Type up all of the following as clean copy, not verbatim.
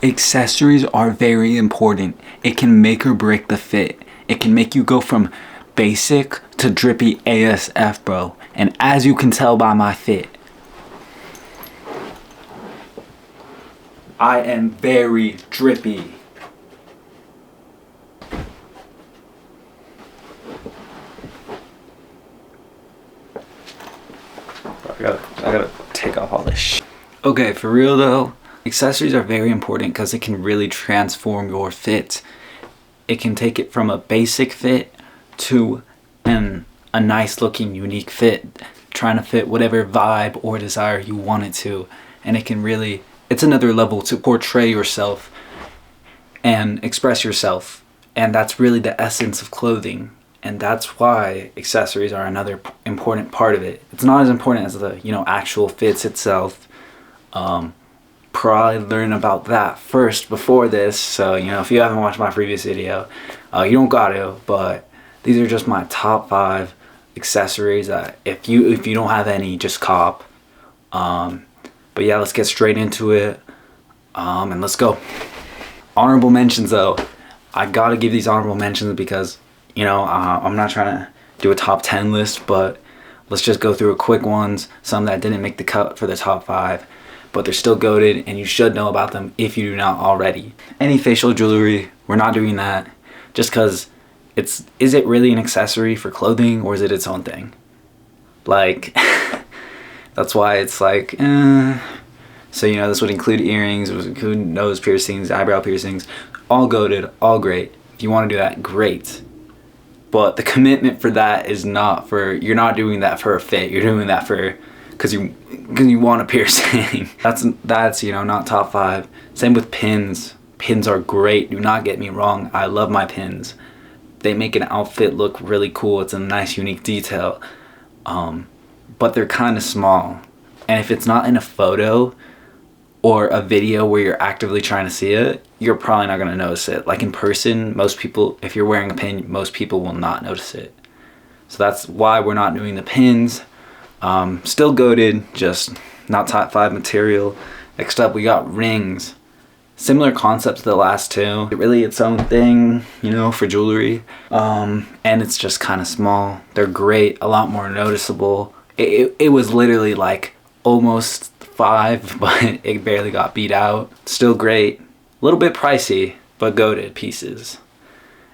Accessories are very important. It can make or break the fit. It can make you go from basic to drippy ASF, bro. And as you can tell by my fit, I am very drippy. I gotta take off all this shit. Okay, for real though, accessories are very important because it can really transform your fit. It can take it from a basic fit to a nice looking unique fit, trying to fit whatever vibe or desire you want it to. And it can really, it's another level to portray yourself and express yourself. And that's really the essence of clothing. And that's why accessories are another important part of it. It's not as important as the, actual fits itself. Probably learn about that first before this. So, if you haven't watched my previous video, you don't got to, but these are just my top 5 accessories that if you don't have any, just cop. But yeah, let's get straight into it. And let's go. Honorable mentions though. I gotta give these honorable mentions because I'm not trying to do a top 10 list, but let's just go through a quick ones. Some that didn't make the cut for the top 5, but they're still goated and you should know about them if you do not already. Any facial jewelry, we're not doing that just because is it really an accessory for clothing or is it its own thing? Like, that's why it's like, So, this would include earrings, it would include nose piercings, eyebrow piercings, all goated, all great. If you want to do that, great. But the commitment for that is not for, you're not doing that for a fit. You're doing that for, because you want a piercing. that's not top 5. Same with pins. Pins are great. Do not get me wrong. I love my pins. They make an outfit look really cool. It's a nice, unique detail. But they're kind of small. And if it's not in a photo or a video where you're actively trying to see it, you're probably not going to notice it. Like in person, most people, if you're wearing a pin, most people will not notice it. So that's why we're not doing the pins. Still goated, just not top 5 material. Next up, we got rings. Similar concept to the last 2. Really its own thing, for jewelry. And it's just kind of small. They're great, a lot more noticeable. It was literally like almost 5, but it barely got beat out. Still great. A little bit pricey, but goated pieces.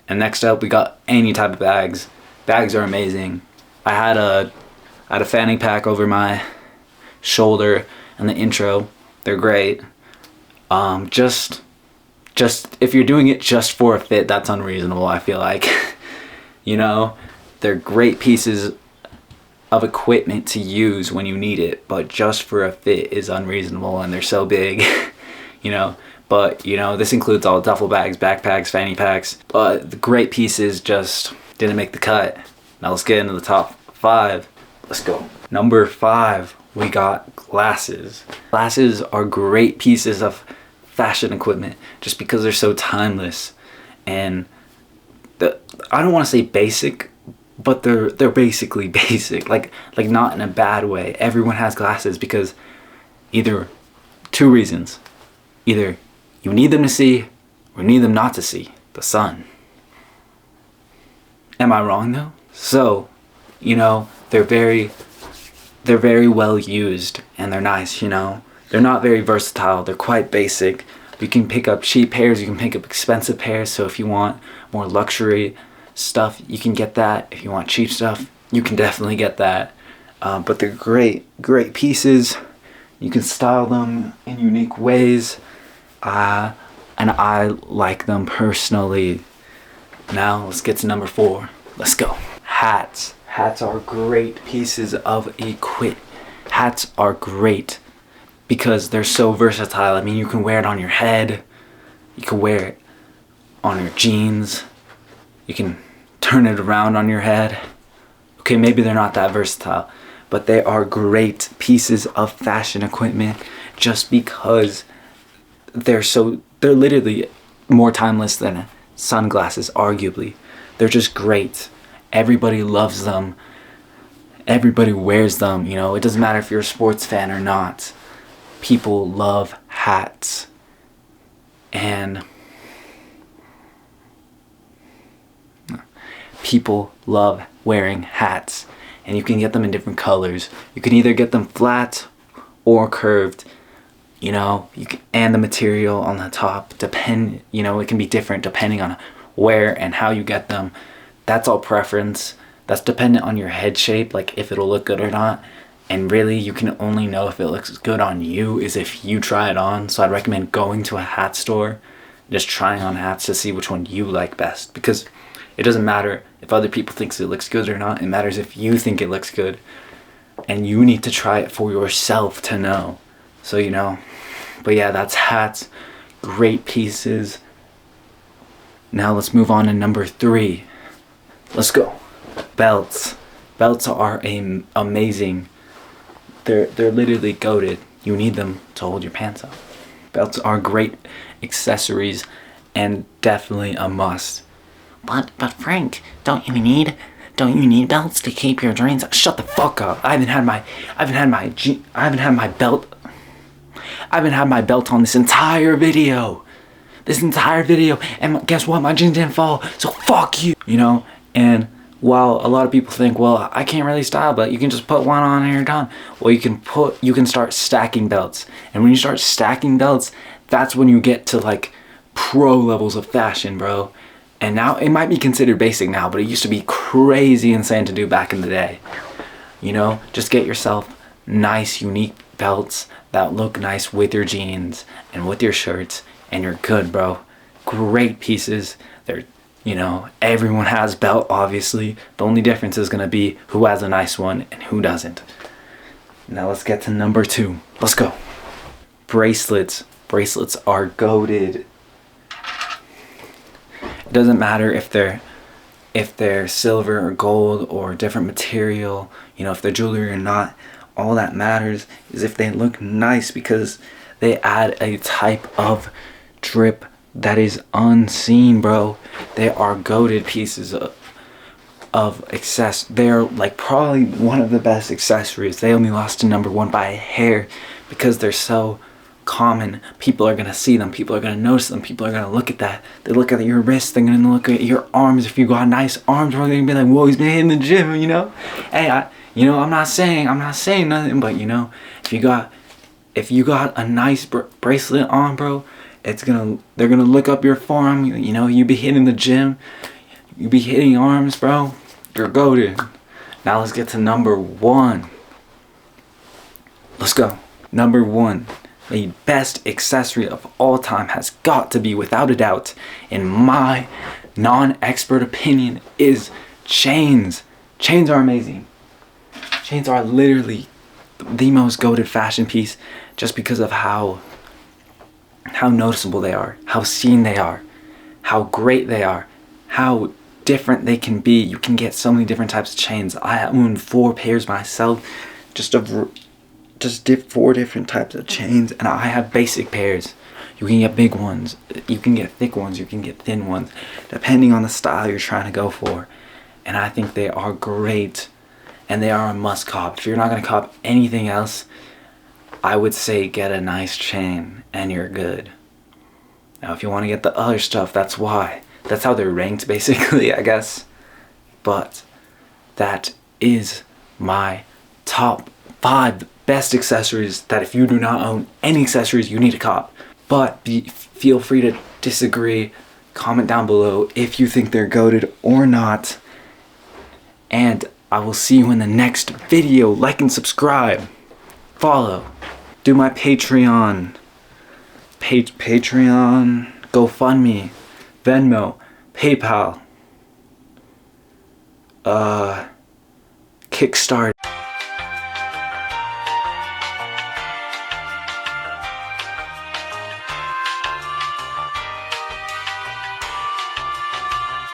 And next up, we got any type of bags. Bags are amazing. I had a fanny pack over my shoulder in the intro. They're great. Just if you're doing it just for a fit, that's unreasonable, I feel like. They're great pieces of equipment to use when you need it, but just for a fit is unreasonable, and they're so big. But this includes all duffel bags, backpacks, fanny packs, but the great pieces just didn't make the cut. Now let's get into the top 5. Let's go. Number 5, we got glasses. Glasses are great pieces of fashion equipment just because they're so timeless, and I don't want to say basic, but they're basically basic, like not in a bad way. Everyone has glasses because either 2 reasons. Either you need them to see or need them not to see the sun. Am I wrong though? So, they're very well used and they're nice, They're not very versatile. They're quite basic. You can pick up cheap pairs, you can pick up expensive pairs. So if you want more luxury stuff, you can get that. If you want cheap stuff, you can definitely get that. But they're great pieces. You can style them in unique ways. And I like them personally. Now let's get to number 4. Let's go. Hats. Hats are great pieces of equipment. Hats are great because they're so versatile. I mean, you can wear it on your head. You can wear it on your jeans. You can turn it around on your head. Okay, maybe they're not that versatile, but they are great pieces of fashion equipment just because they're literally more timeless than sunglasses, arguably. They're just great. Everybody loves them. Everybody wears them, It doesn't matter if you're a sports fan or not. People love hats. And people love wearing hats, and you can get them in different colors. You can either get them flat or curved, you know, and the material on the top it can be different depending on where and how you get them. That's all preference. That's dependent on your head shape, like if it'll look good or not. And really, you can only know if it looks good on you is if you try it on. So I'd recommend going to a hat store, just trying on hats to see which one you like best. Because it doesn't matter if other people think it looks good or not. It matters if you think it looks good. And you need to try it for yourself to know. So, you know. But yeah, that's hats. Great pieces. Now let's move on to number 3. Let's go. Belts. Belts are amazing. They're literally goated. You need them to hold your pants up. Belts are great accessories and definitely a must. But Frank, don't you need belts to keep your drains? Shut the fuck up. I haven't had my belt on this entire video. And guess what? My jeans didn't fall. So fuck you. You know, and while a lot of people think, well, I can't really style belt, you can just put one on and you're done. Well, you can start stacking belts. And when you start stacking belts, that's when you get to like pro levels of fashion, bro. And now it might be considered basic now, but it used to be crazy insane to do back in the day. You know, just get yourself nice, unique belts that look nice with your jeans and with your shirts, and you're good, bro. Great pieces. They're, you know, everyone has belt, obviously. The only difference is going to be who has a nice one and who doesn't. Now let's get to number 2. Let's go. Bracelets. Bracelets are goated. It doesn't matter if they're silver or gold or different material, you know, if they're jewelry or not. All that matters is if they look nice, because they add a type of drip that is unseen, bro. They are goated pieces of access. They're like probably one of the best accessories. They only lost to number 1 by a hair because they're so common. People are gonna see them. People are gonna notice them. People are gonna look at that. They look at your wrists. They're gonna look at your arms. If you got nice arms, they're gonna be like, "Whoa, he's been hitting the gym," you know. Hey, I'm not saying nothing, but you know, if you got a nice bracelet on, bro, they're gonna look up your form. You know, you be hitting the gym, you be hitting arms, bro. You're goated. Now let's get to number 1. Let's go. Number 1, the best accessory of all time has got to be, without a doubt, in my non-expert opinion, is chains. Chains are amazing. Chains are literally the most goated fashion piece, just because of how noticeable they are, how seen they are, how great they are, how different they can be. You can get so many different types of chains. I own 4 pairs myself, just 4 different types of chains, and I have basic pairs. You can get big ones, you can get thick ones, you can get thin ones, depending on the style you're trying to go for. And I think they are great, and they are a must cop. If you're not gonna cop anything else, I would say get a nice chain and you're good. Now if you want to get the other stuff, that's how they're ranked, basically, I guess. But that is my top 5 best accessories that if you do not own any accessories, you need to cop. But feel free to disagree. Comment down below if you think they're goated or not. And I will see you in the next video. Like and subscribe. Follow. Do my Patreon. Patreon. GoFundMe. Venmo. PayPal. Kickstarter.